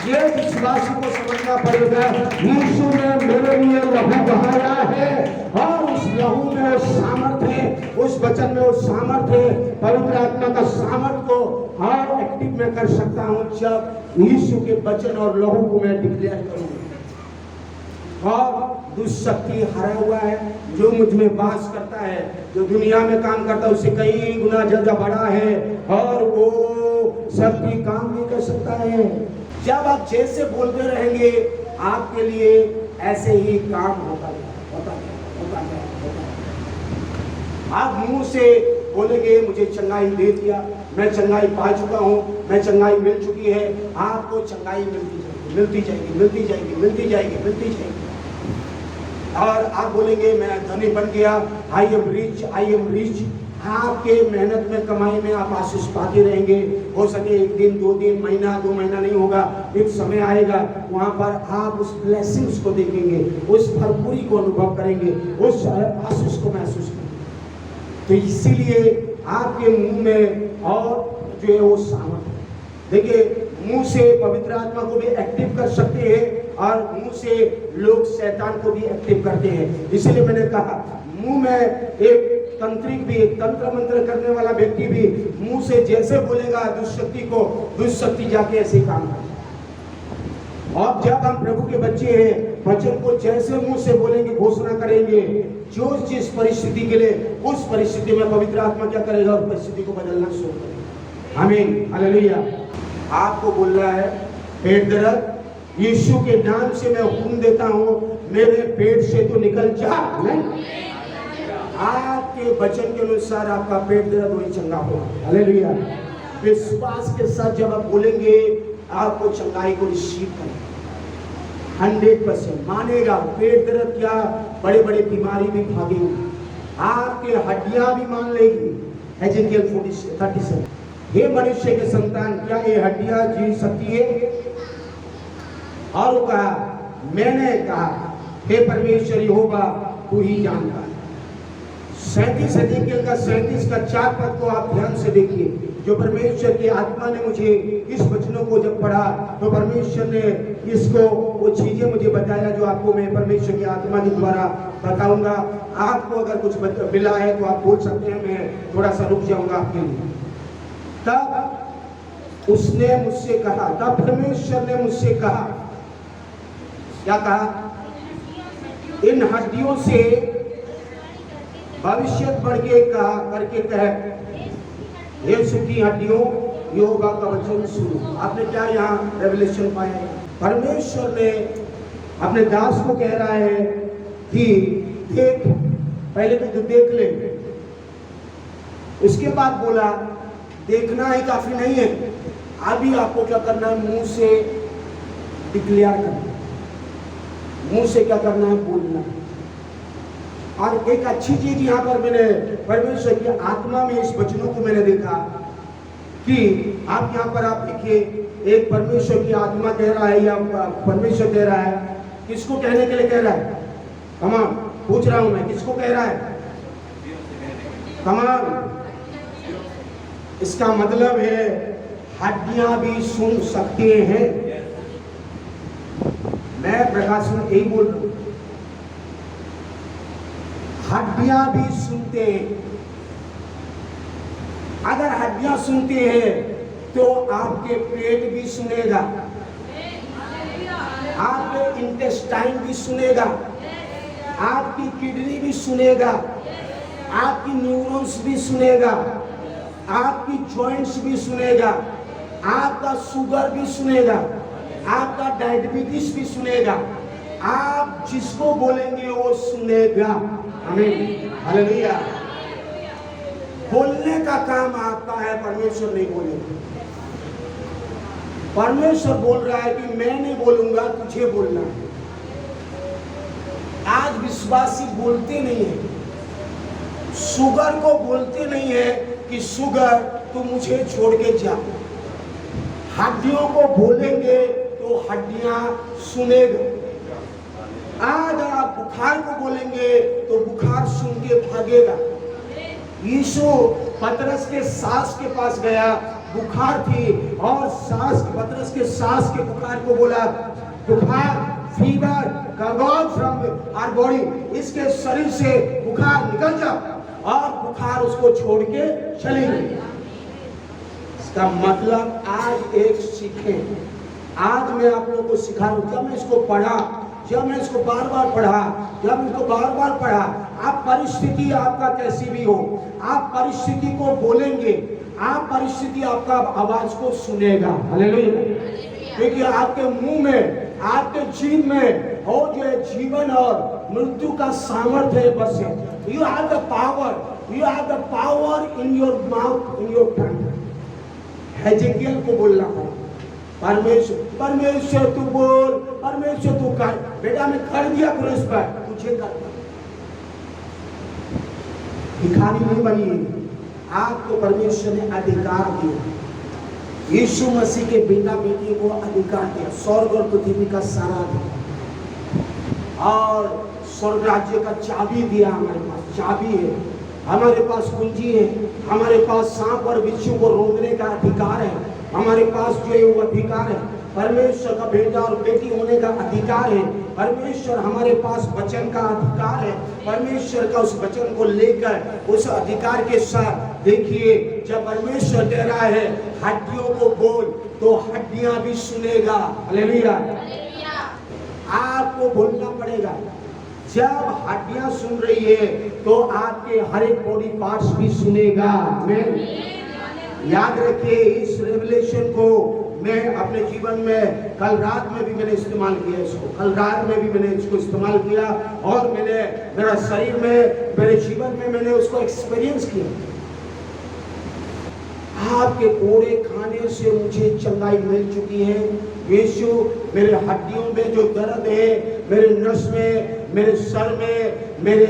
ये विश्वासी को समझना पड़ेगा। यीशु ने मेरे लिए लहू बहाया है और उस लहू में वो सामर्थ है, उस वचन में वो सामर्थ है, पवित्र आत्मा का सामर्थ को और एक्टिव में कर सकता हूँ जब यीशु के वचन और लहू को मैं डिक्लेयर करूँगा। और दुष्शक्ति हरा हुआ है, जो मुझ में वास करता है, जो दुनिया में काम करता है उससे कई गुना ज्यादा बड़ा है और वो शक्ति काम नहीं कर सकता है। जब आप जैसे बोलते रहेंगे आपके लिए ऐसे ही काम होता जाएगा। आप मुंह से बोलेंगे मुझे चंगाई दे दिया, मैं चंगाई पा चुका हूँ, मैं चंगाई मिल चुकी है, आपको चंगाई मिलती जाएगी। और आप बोलेंगे मैं धनी बन गया, आई एम रिच। आपके मेहनत में कमाई में आप आशीष पाते रहेंगे। हो सके एक दिन, 2 दिन, महीना, 2 महीना नहीं होगा, एक समय आएगा वहां पर आप उस ब्लेसिंग्स को देखेंगे, उस भरपूरी को अनुभव करेंगे, उस आशीष को महसूस करेंगे। तो इसीलिए आपके मुंह में और जो है वो सामर्थ। देखिए, मुंह से पवित्र आत्मा को भी एक्टिव कर सकते हैं और मुंह से लोग शैतान को भी एक्टिव करते हैं। इसलिए मैंने कहा मुंह में एक तंत्रिक भी, तंत्र मंत्र करने वाला व्यक्ति भी मुंह से जैसे बोलेगा दुष्शक्ति जाके ऐसे काम करेगा। और जब हम प्रभु के बच्चे हैं, वचन को जैसे मुंह से बोलेंगे, घोषणा करेंगे, जो जिस परिस्थिति के लिए उस परिस्थिति में पवित्र आत्मा क्या करेगा और परिस्थिति को बदलना शुरू करेगा। आमीन, हालेलुया। आपको बोलना है पेट दर्द, यीशु के नाम से मैं हुक्म देता हूँ मेरे पेट से तो निकल जा। आपके वचन के अनुसार आपका पेट दर्द वही चंगा होगा। हालेलुया। विश्वास के साथ जब आप बोलेंगे आपको चंगाई को रिसीव करें 100% मानेगा। पेट दर्द क्या, बड़े बड़े बीमारी भी भागेंगी, आपके हड्डियां भी मान लेगी। एजेकियल 37। हे मनुष्य के संतान, क्या ये हड्डियां जी सकती है? और वो कहा, मैंने कहा हे परमेश्वर यहोवा तू ही जानता है। 37 एजेकियल का 37 का 4 पद को आप ध्यान से देखिए। जो परमेश्वर की आत्मा ने मुझे इस वचनों को जब पढ़ा तो परमेश्वर ने इसको वो चीजें मुझे बताया जो आपको मैं परमेश्वर की आत्मा के द्वारा बताऊंगा। आपको अगर कुछ मिला है तो आप बोल सकते हैं, मैं थोड़ा सा रुक जाऊंगा आपके लिए। तब उसने मुझसे कहा, तब परमेश्वर ने मुझसे कहा, क्या कहा? इन हड्डियों से भविष्य बढ़ के कहा करके कह, ये सूखी हड्डियों यहोवा का वचन सुनो। आपने क्या यहाँ रेवलेशन पाया? परमेश्वर ने अपने दास को कह रहा है कि देख, पहले तो देख ले। उसके बाद बोला देखना ही काफी नहीं है, अभी आपको क्या करना है? मुंह से डिक्लेयर करना, मुंह से क्या करना है? बोलना। और एक अच्छी चीज यहाँ पर मैंने परमेश्वर की आत्मा में इस वचनों को मैंने देखा कि आप यहाँ पर आप देखिए, एक परमेश्वर की आत्मा कह रहा है या परमेश्वर कह रहा है, किसको कहने के लिए कह रहा है? कमान, पूछ रहा हूं मैं, किसको कह रहा है? कमान। इसका मतलब है हड्डियां भी सुन सकते हैं। मैं प्रकाश में यही बोल रहा हूं, हड्डियां भी सुनते हैं। अगर हड्डियां सुनते हैं तो आपके पेट भी सुनेगा, आपके इंटेस्टाइन भी सुनेगा, आपकी किडनी भी सुनेगा, आपकी न्यूरॉन्स भी सुनेगा, आपकी जॉइंट्स भी सुनेगा, आपका शुगर भी सुनेगा, आपका डायबिटीज भी सुनेगा। आप जिसको बोलेंगे वो सुनेगा। आमीन, हालेलुया। बोलने का काम आपका है, परमेश्वर नहीं बोलेगा। परमेश्वर बोल रहा है कि मैं नहीं बोलूंगा, तुझे बोलना है। आज विश्वासी बोलते नहीं है, शुगर को बोलते नहीं है कि शुगर तू मुझे छोड़ के जा। हड्डियों को बोलेंगे तो हड्डियां सुनेगा। आज आप बुखार को बोलेंगे तो बुखार सुन के भागेगा। यीशु पतरस के सास के पास गया, बुखार थी, और पतरस के सास के बुखार को बोला, बुखार, fever, come out from our body, इसके शरीर से बुखार निकल जा, और बुखार उसको छोड़ के चली गई। इसका मतलब आज एक सीखें। आज मैं आप लोगों को सिखा रहा हूं। जब मैं इसको पढ़ा, जब मैं इसको बार बार पढ़ा, जब इसको बार बार पढ़ा, आप परिस्थिति आपका कैसी भी हो, आप परिस्थिति को बोलेंगे, आप परिस्थिति आपका आवाज को सुनेगा। हालेलुया। क्योंकि आपके मुंह में, आपके जीव में और जो है जीवन और मृत्यु का सामर्थ्य बसे। You have the power, you have the power in your mouth, in your tongue. Ezekiel को बोलना है, परमेश्वर, परमेश्वर तू बोल, परमेश्वर तू कर। बेटा मैं कर दिया क्रूस पर, तुझे करना। भिखारी नहीं बनिए, आपको परमेश्वर ने अधिकार दिया। यीशु मसीह के बेटा बेटी को अधिकार दिया, स्वर्ग और पृथ्वी का सारा दिया, और स्वर्ग राज्य का चाबी दिया। हमारे पास चाबी है, हमारे पास कुंजी है, हमारे पास सांप और बिच्छू को रोकने का अधिकार है, हमारे पास जो है वो अधिकार है। परमेश्वर का बेटा और बेटी होने का अधिकार है। परमेश्वर हमारे पास वचन का अधिकार है। परमेश्वर का उस वचन को लेकर उस अधिकार के साथ देखिए, जब परमेश्वर कह रहा है हड्डियों को बोल, तो हड्डियां भी सुनेगा। हालेलुया। आपको बोलना पड़ेगा। जब हड्डियां सुन रही है तो आपके हर एक बॉडी पार्ट्स भी सुनेगा। आमीन। याद रखिए, इस रेवलेशन को मैं अपने जीवन में कल रात में भी मैंने इस्तेमाल किया इसको, कल रात में भी मैंने इसको इस्तेमाल किया, और मैंने मेरा शरीर में, मेरे जीवन में मैंने उसको एक्सपीरियंस किया। आपके कोड़े खाने से मुझे चंगाई मिल चुकी है। यीशु मेरे हड्डियों में जो दर्द है, मेरे नस में, मेरे सर में, मेरे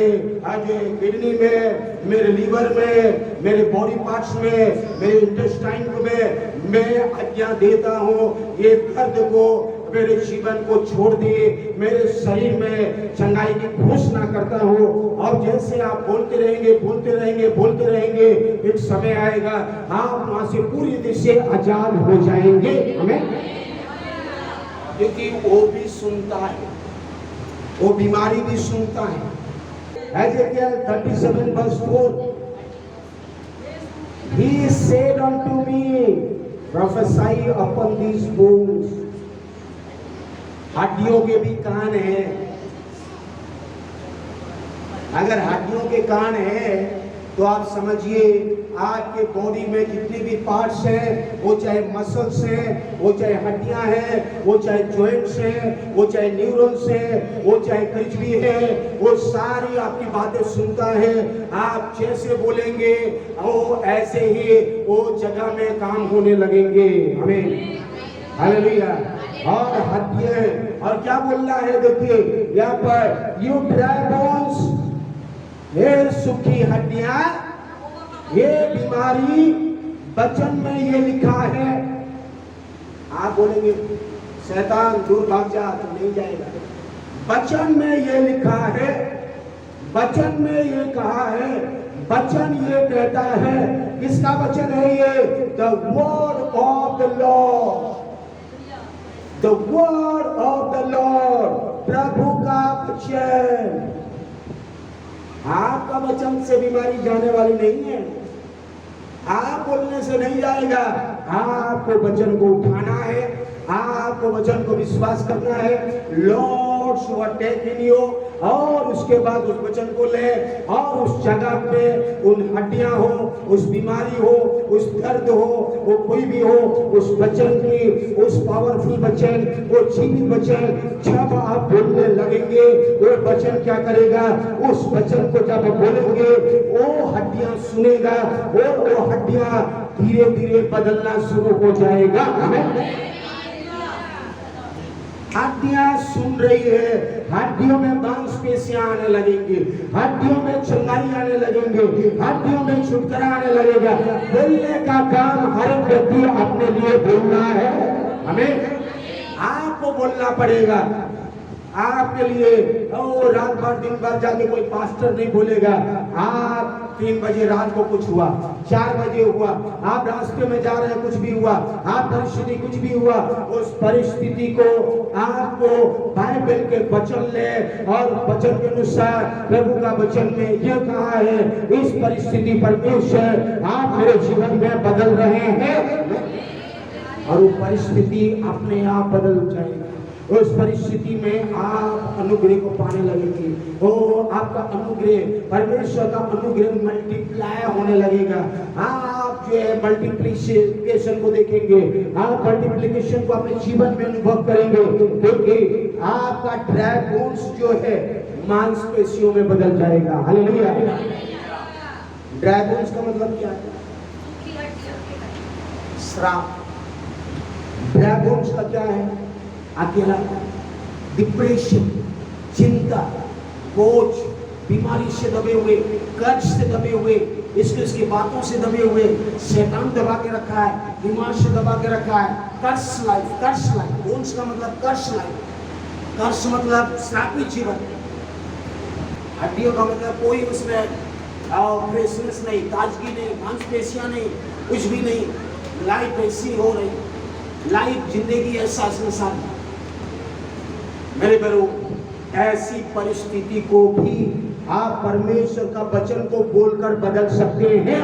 किडनी में, मेरे लीवर में, मेरे बॉडी पार्ट्स में, मेरे इंटेस्टाइन में, मैं आज्ञा देता हूँ ये दर्द को मेरे जीवन को छोड़ दिए, मेरे शरीर में चंगाई की घोषणा करता हूँ। और जैसे आप बोलते रहेंगे, बोलते रहेंगे, बोलते रहेंगे, एक समय आएगा आप वहां से पूरी तरह से आजाद हो जाएंगे। हमें, क्योंकि वो भी सुनता है, वो बीमारी भी सुनता है। Ezekiel 37:4, He said unto me, prophesy upon these bones. हड्डियों के भी कान है। अगर हड्डियों के कान है तो आप समझिए आपके बॉडी में जितने भी पार्ट्स हैं, वो चाहे मसल्स हैं, वो चाहे हड्डियां हैं, वो चाहे जॉइंट्स हैं, वो चाहे न्यूरॉन्स हैं, वो चाहे कुछ भी है, वो सारी आपकी बातें सुनता है। आप जैसे बोलेंगे वो ऐसे ही वो जगह में काम होने लगेंगे। आमीन। हालेलुया। और हड्डियां, और क्या बोलना है देखिए यहाँ पर, यू ड्राई बोन्स, ये सूखी हड्डियां, ये बीमारी वचन में ये लिखा है। आप बोलेंगे शैतान दूर भाग जा, तो नहीं जाएगा। वचन में ये लिखा है, वचन में ये कहा है, वचन ये कहता है। किसका वचन है ये? The word of the Lord, the word of the Lord, प्रभु का वचन। आपका वचन से बीमारी जाने वाली नहीं है, आप बोलने से नहीं जाएगा। आपको वचन को उठाना है, आपको वचन को विश्वास करना है। लॉर्ड शू टेक इन यू, और उसके बाद उस वचन को ले, और उस जगह पे उन हड्डियां हो, उस बीमारी हो, उस दर्द हो, वो कोई भी हो, उस वचन की, उस पावरफुल वचन, वो जीवित वचन, जब आप बोलने लगेंगे वो वचन क्या करेगा? उस वचन को जब बोलेंगे वो हड्डियां सुनेगा, और वो हड्डियां धीरे धीरे बदलना शुरू हो जाएगा। हड्डियां सुन रही है, हड्डियों में मांसपेशियां आने लगेंगी, हड्डियों में चंगाई आने लगेंगे, हड्डियों में छुटकारा आने लगेगा। बोलने का काम हर व्यक्ति अपने लिए बोलना है। हमें आपको बोलना पड़ेगा आपके लिए। रात भर दिन भर जाके कोई पास्टर नहीं बोलेगा। आप 3 बजे रात को कुछ हुआ, 4 बजे हुआ, आप रास्ते में जा रहे हैं, कुछ भी हुआ, आप परिस्थिति कुछ भी हुआ, उस परिस्थिति को आपको बाइबल के वचन ले और वचन के अनुसार प्रभु का वचन में यह कहा है, इस परिस्थिति परमेश्वर आप मेरे जीवन में बदल रहे हैं और वो परिस्थिति अपने आप बदल जाएगी। उस परिस्थिति में आप अनुग्रह को पाने लगेंगे। वो आपका अनुग्रह, परमेश्वर का अनुग्रह मल्टीप्लाई होने लगेगा। आप जो है मल्टीप्लिकेशन को देखेंगे, आप मल्टीप्लिकेशन को अपने जीवन में अनुभव करेंगे, क्योंकि आपका ड्राई बोन्स जो है मांसपेशियों में बदल जाएगा। हालेलुया। ड्राई बोन्स का मतलब क्या है? श्राप। ड्राई बोन्स का क्या है? अकेला, डिप्रेशन, चिंता, बोझ, बीमारी से दबे हुए, कर्ज से दबे हुए, इसकी बातों से दबे हुए, शैतान दबा के रखा है, दिमाग से दबा के रखा है। कर्स लाइफ, कर्स लाइफ। बोन्स का मतलब कर्स लाइफ, कर्स मतलब श्रापित जीवन। हड्डियों का मतलब कोई उसमें फ्रेशनेस नहीं, ताजगी नहीं, मांसपेशियां नहीं, कुछ भी नहीं। लाइफ ऐसी हो रही, लाइफ जिंदगी ऐसा संसार। मेरे बहनों, ऐसी परिस्थिति को भी आप परमेश्वर का वचन को बोलकर बदल सकते हैं।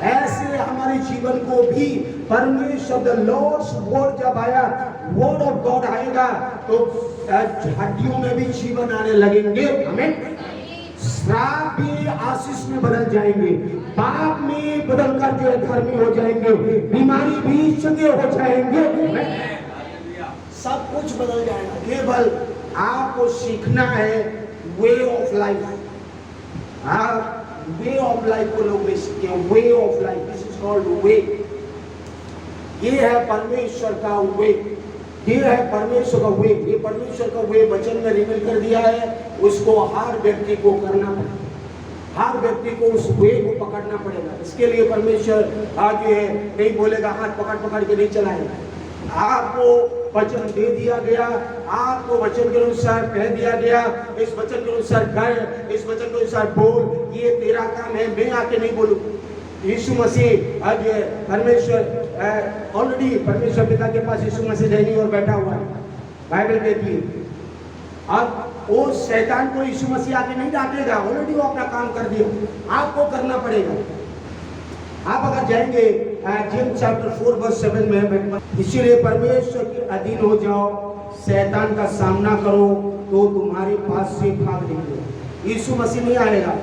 ऐसे हमारे जीवन को भी परमेश्वर, द लॉर्ड्स वर्ड जब आया, वर्ड ऑफ गॉड आएगा तो हड्डियों में भी जीवन आने लगेंगे। हमें श्राप भी आशीष में बदल जाएंगे, पाप में बदलकर जो है धर्मी हो जाएंगे, बीमारी भी चंगे हो जाएंगे, सब कुछ बदल जाएगा। केवल आपको सीखना है वे ऑफ लाइफ। आप वे ऑफ लाइफ को लोग सीखते हैं। Way of life, this is called way. ये है परमेश्वर का वे, ये है परमेश्वर का वे। ये परमेश्वर का वे वचन में रिवील कर दिया है, उसको हर व्यक्ति को करना पड़ेगा। हर व्यक्ति को उस वे को पकड़ना पड़ेगा। इसके लिए परमेश्वर आज ये नहीं बोलेगा हाथ पकड़ पकड़ के नहीं चलाएगा। आपको वचन दे दिया गया, आपको वचन के अनुसार कह दिया गया, इस वचन के अनुसार कर, इस वचन के अनुसार बोल। ये तेरा काम है, मैं आके नहीं बोलूं। यीशु मसीह आज परमेश्वर ऑलरेडी परमेश्वर पिता के पास यीशु मसीह रहनी और बैठा हुआ है, बाइबल कहती है। अब वो शैतान को यीशु मसीह आके नहीं डांटेगा, ऑलरेडी वो अपना काम कर दिया, आपको करना पड़ेगा। आप अगर जाएंगे जेम्स चैप्टर 4 वर्स 7 में, इसीलिए परमेश्वर के अधीन हो जाओ, शैतान का सामना करो तो तुम्हारे पास से भाग निकलेगा। यीशु मसीह नहीं आएगा,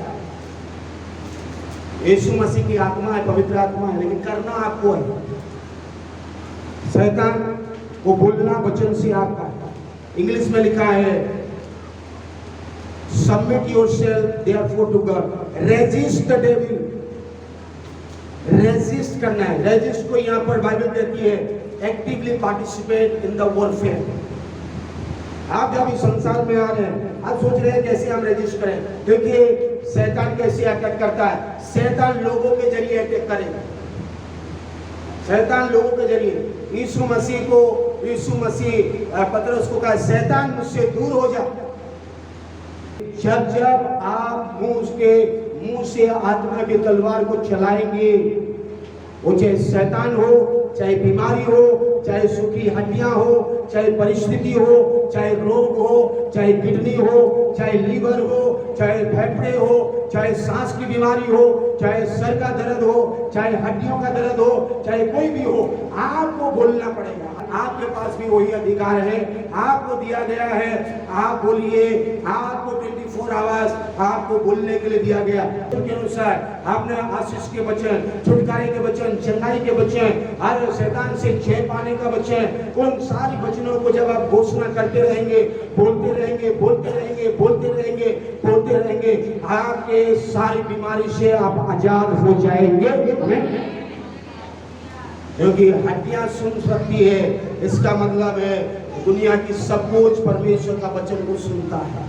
यीशु मसीह की आत्मा है, पवित्र आत्मा है, लेकिन करना आपको है। शैतान को बोलना वचन से आपका है। इंग्लिश में लिखा है submit yourself therefore to God, resist the devil. Resist करना है। रेजिस्ट को यहाँ पर बाइबल कहती है actively participate in the warfare. आप जब इस संसार में आ रहे हैं, आप सोच रहे हैं कैसे हम रेजिस्ट करें, क्योंकि शैतान कैसे अटैक करता है। शैतान लोगों के जरिए अटैक करेगा, शैतान लोगों के जरिए। यीशु मसीह पतरस को कहा, शैतान मुझसे दूर हो जा। जब आप मुंह से आत्मा की तलवार को चलाएंगे, वो चाहे शैतान हो, चाहे बीमारी हो, चाहे सूखी हड्डियां हो, चाहे परिस्थिति हो, चाहे रोग हो, चाहे किडनी हो, चाहे लीवर हो, चाहे फेफड़े हो, चाहे सांस की बीमारी हो, चाहे सर का दर्द हो, चाहे हड्डियों का दर्द हो, चाहे कोई भी हो, आपको बोलना पड़ेगा। आपके पास भी वही अधिकार है, आपको दिया गया है। आप बोलिए, आपको 24 आवर्स आपको बोलने के लिए दिया गया। उनके अनुसार आपने आशीष के वचन, छुटकारे के वचन, चंगाई के वचन, हर शैतान से जय पाने का वचन, उन सारी वचनों को जब आप घोषणा करते रहेंगे, बोलते रहेंगे, बोलते रहेंगे, बोलते रहेंगे, बोलते रहेंगे, आपके सारी बीमारी से आप आजाद हो जाएंगे। क्योंकि हड्डियां सुन सकती है, इसका मतलब है दुनिया की सब कुछ परमेश्वर का वचन को सुनता है।